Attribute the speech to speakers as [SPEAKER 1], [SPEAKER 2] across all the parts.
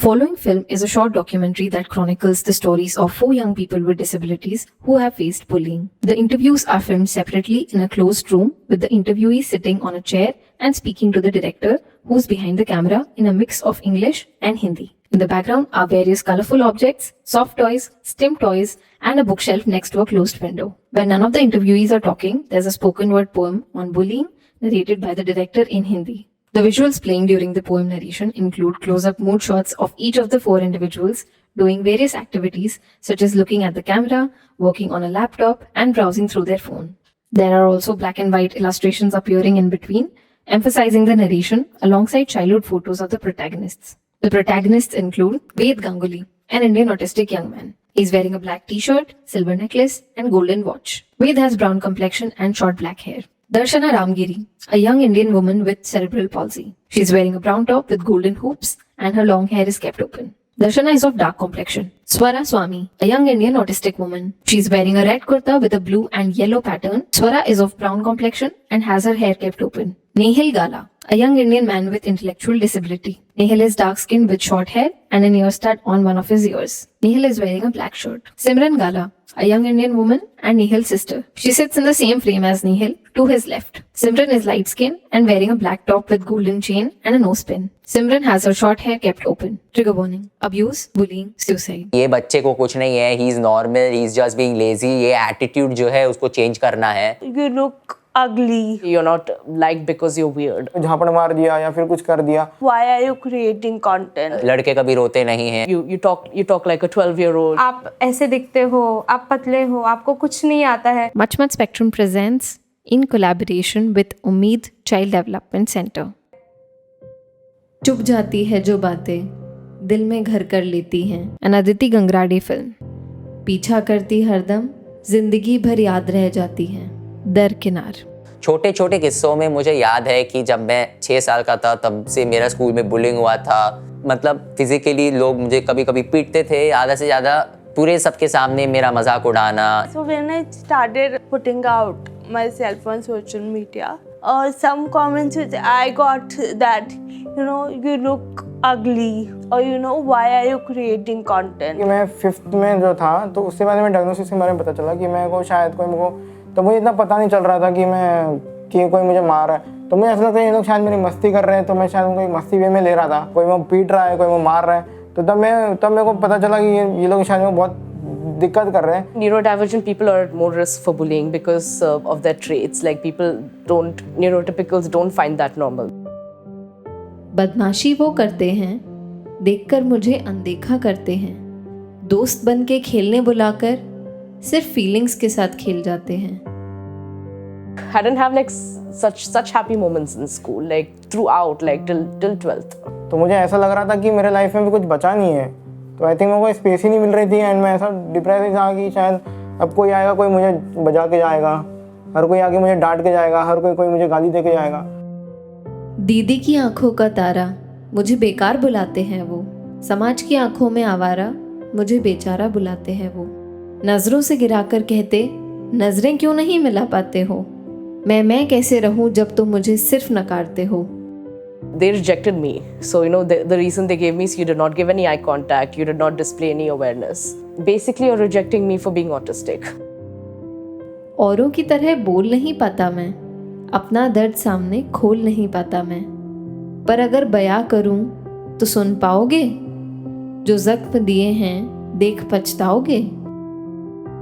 [SPEAKER 1] The following film is a short documentary that chronicles the stories of 4 young people with disabilities who have faced bullying. The interviews are filmed separately in a closed room with the interviewee sitting on a chair and speaking to the director, who's behind the camera, in a mix of English and Hindi. In the background are various colorful objects, soft toys, STEM toys, and a bookshelf next to a closed window. When none of the interviewees are talking, there's a spoken word poem on bullying narrated by the director in Hindi. The visuals playing during the poem narration include close-up mood shots of each of the 4 individuals doing various activities such as looking at the camera, working on a laptop, and browsing through their phone. There are also black and white illustrations appearing in between, emphasizing the narration alongside childhood photos of the protagonists. The protagonists include Ved Ganguly, an Indian autistic young man. He's wearing a black t-shirt, silver necklace, and golden watch. Ved has brown complexion and short black hair. Darshana Ramgiri, a young Indian woman with cerebral palsy. She's wearing a brown top with golden hoops and her long hair is kept open. Darshana is of dark complexion. Swara Swami, a young Indian autistic woman. She's wearing a red kurta with a blue and yellow pattern. Swara is of brown complexion and has her hair kept open. Nehil Gala, a young Indian man with intellectual disability. Nehil is dark-skinned with short hair and an ear stud on one of his ears. Nehil is wearing a black shirt. Simran Gala, a young Indian woman and Nehil's sister. She sits in the same frame as Nehil, to his left. Simran is light-skinned and wearing a black top with golden chain and a nose pin. Simran has her short hair kept open. Trigger warning: abuse, bullying, suicide.
[SPEAKER 2] ये बच्चे को कुछ नहीं है, he is normal, he is just being lazy. ये attitude जो है उसको change करना है.
[SPEAKER 3] You look ugly. You're not liked because you're weird.
[SPEAKER 4] झापड़ मार दिया या फिर कुछ कर दिया.
[SPEAKER 3] Why are you creating content?
[SPEAKER 2] लड़के कभी रोते नहीं हैं.
[SPEAKER 3] You talk like a 12-year-old.
[SPEAKER 5] आप ऐसे दिखते हो, आप पतले हो, आपको कुछ नहीं आता है.
[SPEAKER 1] Much Much Spectrum presents in collaboration with Umeed Child Development Center. चुप जाती है जो बातें दिल में घर कर लेती हैं. An Aditi Gangrade film. पीछा करती हरदम जिंदगी भर याद रह जाती हैं. दरकिनार.
[SPEAKER 2] छोटे छोटे किस्सों में मुझे याद है कि जब मैं 6 साल का था तब से मेरा स्कूल में बुलिंग हुआ था. मतलब फिजिकली लोग मुझे कभी कभी पीटते थे, ज़्यादा से ज़्यादा पूरे सबके सामने मेरा मजाक उड़ाना.
[SPEAKER 3] So when I started putting out myself on social media, some comments which I got that, you look ugly, or why are you creating content?
[SPEAKER 4] कि मैं 5th में जो था तो उससे बाद में डायग्नोसिस के बारे में पता चला कि मैं को शायद कोई मुझको, तो मुझे इतना पता नहीं चल रहा था कि कोई मुझे मार रहा है. तो मुझे ऐसा लगता है ये लोग शायद मेरी मस्ती कर रहे हैं, तो मैं शायद उनको एक मस्ती वे में ले रहा था. कोई वो पीट रहा है, कोई वो मार रहा है. तो तब मेरे को पता चला कि ये लोग शायद बहुत दिक्कत कर रहे हैं.
[SPEAKER 3] Neurodivergent people are at more risk for bullying because of their traits. Like neurotypicals don't find that normal.
[SPEAKER 1] बदमाशी वो करते हैं देखकर मुझे अनदेखा करते हैं. दोस्त बन के खेलने बुलाकर सिर्फ फीलिंग्स के साथ खेल जाते हैं.
[SPEAKER 3] I didn't have like such happy moments in school, like throughout, like till 12th.
[SPEAKER 4] तो मुझे ऐसा लग रहा था कि मेरे लाइफ में भी कुछ बचा नहीं है. तो आई थिंक मेरे को स्पेस ही नहीं मिल रही थी एंड मैं ऐसा डिप्रेस था कि शायद अब कोई आएगा, कोई मुझे बजा के जाएगा, हर कोई आके मुझे डांट के जाएगा, हर कोई मुझे गाली दे के जाएगा.
[SPEAKER 1] दीदी की आंखों का तारा मुझे बेकार बुलाते हैं वो. समाज की आंखों में आवारा मुझे बेचारा बुलाते हैं वो. नजरों से गिराकर कहते नजरें क्यों नहीं मिला पाते हो. मैं कैसे रहूं जब तुम मुझे सिर्फ नकारते हो.
[SPEAKER 3] They rejected me. So, the reason they gave me is you did not give any eye contact, you did not display any awareness. Basically, you're rejecting me for being autistic.
[SPEAKER 1] औरों की तरह बोल नहीं पाता मैं, अपना दर्द सामने खोल नहीं पाता मैं. पर अगर बयां करूं तो सुन पाओगे, जो जख्म दिए हैं देख पछताओगे.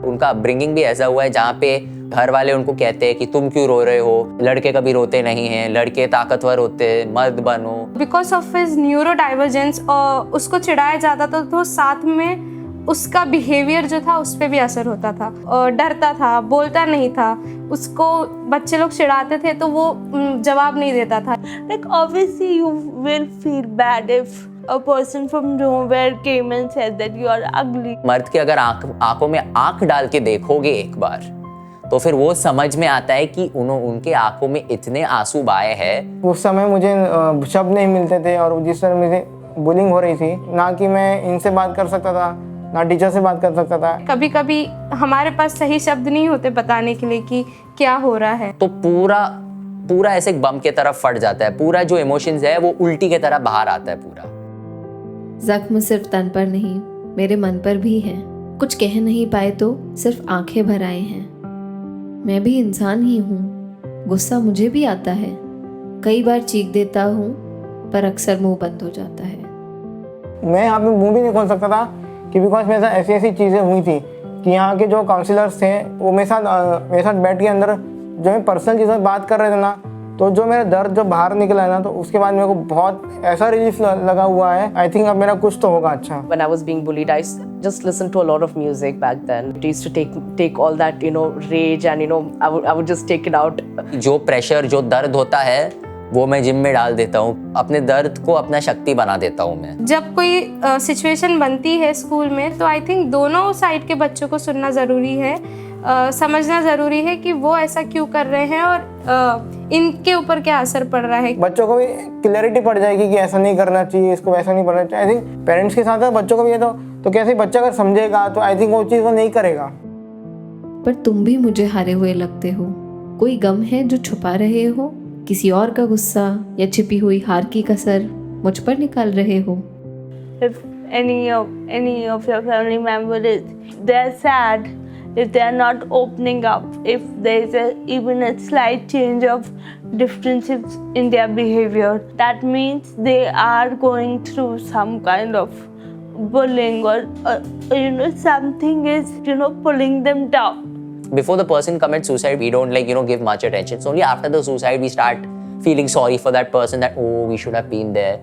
[SPEAKER 2] उनका अपब्रिंगिंग भी ऐसा हुआ है जहाँ पे घर वाले उनको कहते हैं कि तुम क्यों रो रहे हो, लड़के कभी रोते नहीं हैं, लड़के ताकतवर होते हैं, मर्द बनो.
[SPEAKER 5] Because of his neurodivergence उसको चिढ़ाया जाता था, तो साथ में उसका बिहेवियर जो था उस पर भी असर होता था. डरता था, बोलता नहीं था, उसको बच्चे लोग चिढ़ाते थे तो वो जवाब नहीं देता था.
[SPEAKER 3] Like obviously you will feel bad if a person from nowhere came and said that you are ugly.
[SPEAKER 2] मर्द के अगर आंखों में आंख डाल के देखोगे एक बार तो फिर वो समझ में आता है कि उनके आंखों में इतने आंसू बहे हैं.
[SPEAKER 4] उस समय मुझे शब्द नहीं मिलते थे और जिस तरह मुझे बुलिंग हो रही थी, ना कि मैं इनसे बात कर सकता था, ना टीचर से बात कर सकता था.
[SPEAKER 5] कभी कभी हमारे पास सही शब्द नहीं होते बताने के लिए कि क्या हो रहा है.
[SPEAKER 2] तो पूरा ऐसे बम के तरफ फट जाता है. पूरा जो इमोशंस है वो उल्टी के तरह बाहर आता है पूरा.
[SPEAKER 1] जख्म सिर्फ तन पर नहीं, मेरे मन पर भी है। कुछ कह नहीं पाए तो सिर्फ आंखें भर आए हैं। मैं भी इंसान ही हूँ, गुस्सा मुझे भी आता है। कई बार चीख देता हूँ, पर अक्सर मुंह बंद हो जाता है।
[SPEAKER 4] मैं यहाँ पे मुंह भी नहीं खोल सकता था कि बिकॉज मेरे साथ ऐसी ऐसी चीज़ें हुई थी कि यहाँ के जो काउंसलर्स थे वो मेरे साथ बैठ के अंदर जो मैं पर्सनल चीज़ों में बात कर रहे थे ना, तो जो मेरा दर्द जो बाहर निकला है ना, तो उसके बाद मेरे को बहुत ऐसा रिलीफ लगा हुआ है। आई थिंक अब मेरा कुछ तो होगा अच्छा।
[SPEAKER 6] When I was being bullied, I just listened to a lot of music back then. It used to take all that, rage, and I would just take it out.
[SPEAKER 2] जो pressure, जो दर्द होता है वो मैं जिम में डाल देता हूँ। अपने दर्द को अपना शक्ति बना देता हूँ मैं।
[SPEAKER 5] जब कोई सिचुएशन बनती है स्कूल में, तो आई थिंक दोनों साइड के बच्चों को सुनना ज़रूरी है, समझना ज़रूरी है कि वो ऐसा क्यों कर रहे हैं और इनके ऊपर क्या असर पड़ रहा है।
[SPEAKER 4] बच्चों को भी क्लैरिटी पड़ जाएगी कि ऐसा नहीं करना चाहिए, इसको वैसा नहीं करना चाहिए। आई थिंक पेरेंट्स के साथ बच्चों को भी है तो कैसे बच्चा अगर समझेगा तो आई थिंक वो चीज़ वो नहीं करेगा।
[SPEAKER 1] पर तुम भी मुझे हारे हुए लगते हो। कोई गम है जो छुपा रहे हो? किसी और का गुस्सा या छिपी हुई हार की कसर मुझ पर निकाल रहे हो?
[SPEAKER 3] If any of your family members, they're sad, if they're not opening up, if there's even a slight change of differences in their behavior, that means they are going through some kind of bullying or something is pulling them down.
[SPEAKER 2] Before the person commits suicide, we don't give much attention. It's only after the suicide we start feeling sorry for that person, that oh, we should have been there.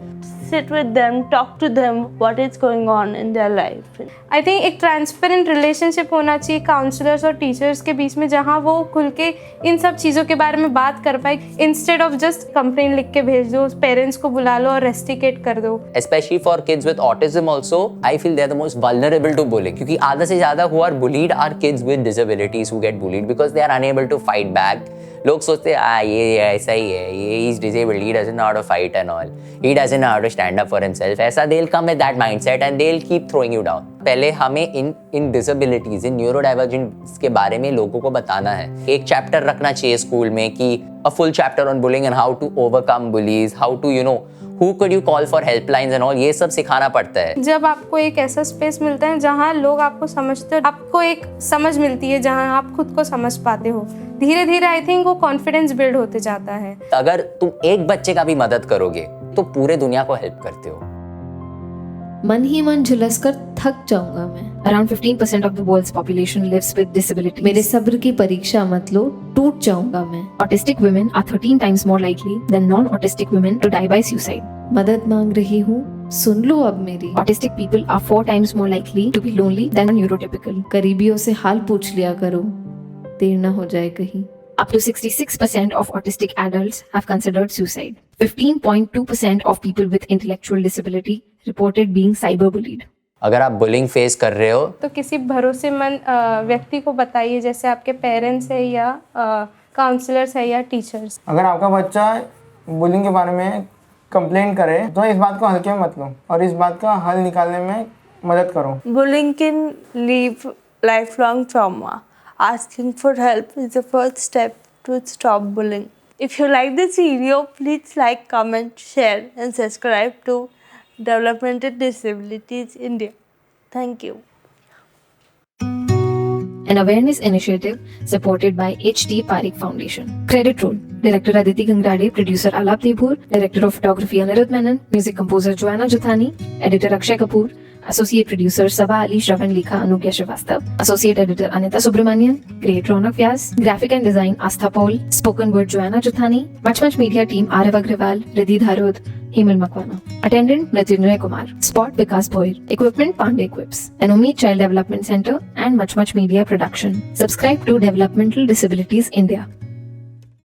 [SPEAKER 3] Sit with them, talk to them what is going on in their life.
[SPEAKER 5] I think एक transparent relationship होना चाहिए counsellors और teachers के बीच में, जहाँ वो खुल के इन सब चीज़ों के बारे में बात कर पाए, इंस्टेड ऑफ जस्ट कंप्लेंट लिख के भेज दो, पेरेंट्स को बुला लो और रेस्टिकेट कर दो।
[SPEAKER 2] Especially for kids with autism also, I feel they're the most vulnerable to bullying. क्योंकि आधा से ज़्यादा who are bullied are kids with disabilities who get bullied because they are unable to fight back. लोग सोचते हैं ये ऐसा ही है, ये is disabled, he doesn't know how to fight and all, he doesn't know how to stand up for himself. ऐसा they'll come with that mindset and they'll keep throwing you down. पहले हमें इन डिसेबिलिटीज, इन न्यूरोडाइवर्जेंस के बारे में लोगों को बताना है। एक चैप्टर रखना चाहिए स्कूल में कि a full chapter on bullying and how to overcome bullies, how to who could you call for helplines and all, ये सब सिखाना पड़ता है।
[SPEAKER 5] जब आपको एक ऐसा स्पेस मिलता है जहाँ लोग आपको समझते हो, आपको एक समझ मिलती है जहाँ आप खुद को समझ पाते हो, धीरे धीरे आई थिंक वो कॉन्फिडेंस बिल्ड होते जाता है।
[SPEAKER 2] अगर तुम एक बच्चे का भी मदद करोगे तो पूरे दुनिया को हेल्प करते हो।
[SPEAKER 1] मन ही मन झुलस कर थक जाऊंगा मैं। Around 15% of the world's population lives with disabilities. मेरे सब्र की परीक्षा मत लो, टूट जाऊंगा मैं। Autistic women are 13 times more likely than non-autistic women to die by suicide. मदद मांग रही हूँ, सुन लो अब मेरी। Autistic people are 4 times more likely to be lonely than neurotypical. करीबियों से हाल पूछ लिया करो, देर न हो जाए कहीं। Up to 66% of autistic adults have considered suicide. 15.2% of people with intellectual disability reported being cyberbullied.
[SPEAKER 2] अगर आप बुलिंग फेस कर रहे हो
[SPEAKER 5] तो किसी भरोसेमंद व्यक्ति को बताइए, जैसे आपके पेरेंट्स है या काउंसलर्स है या टीचर्स।
[SPEAKER 4] अगर आपका बच्चा बुलिंग के बारे में कंप्लेंट करे तो इस बात को हल्के में मत लो और इस बात का हल निकालने में मदद करो।
[SPEAKER 3] Bullying can leave lifelong trauma. Asking for help is the first step to stop bullying. If you like this video, please like, comment, share and subscribe to Developmental Disabilities India. Thank you.
[SPEAKER 1] An awareness initiative supported by H.T. Parekh Foundation. Credit roll: Director Aditi Gangrade, Producer Alap Debur, Director of Photography Anirudh Menon, Music Composer Joanna Juthani, Editor Akshay Kapoor, Associate Producer Sabha Ali, Shravan Lekha Anugya Srivastav, Associate Editor Anita Subramanian, Create Ronak Vyas, Graphic and Design Astha Paul, Spoken Word Joanna Juthani, Much Much Media Team Arav Agrawal, Riddhi Dharod, Hemal Makwana. Attendant Mrityunjay Kumar. Spot Vikas Boyer. Equipment Pandey Equips. An Umeed Child Development Center and Much Much Media Production. Subscribe to Developmental Disabilities India.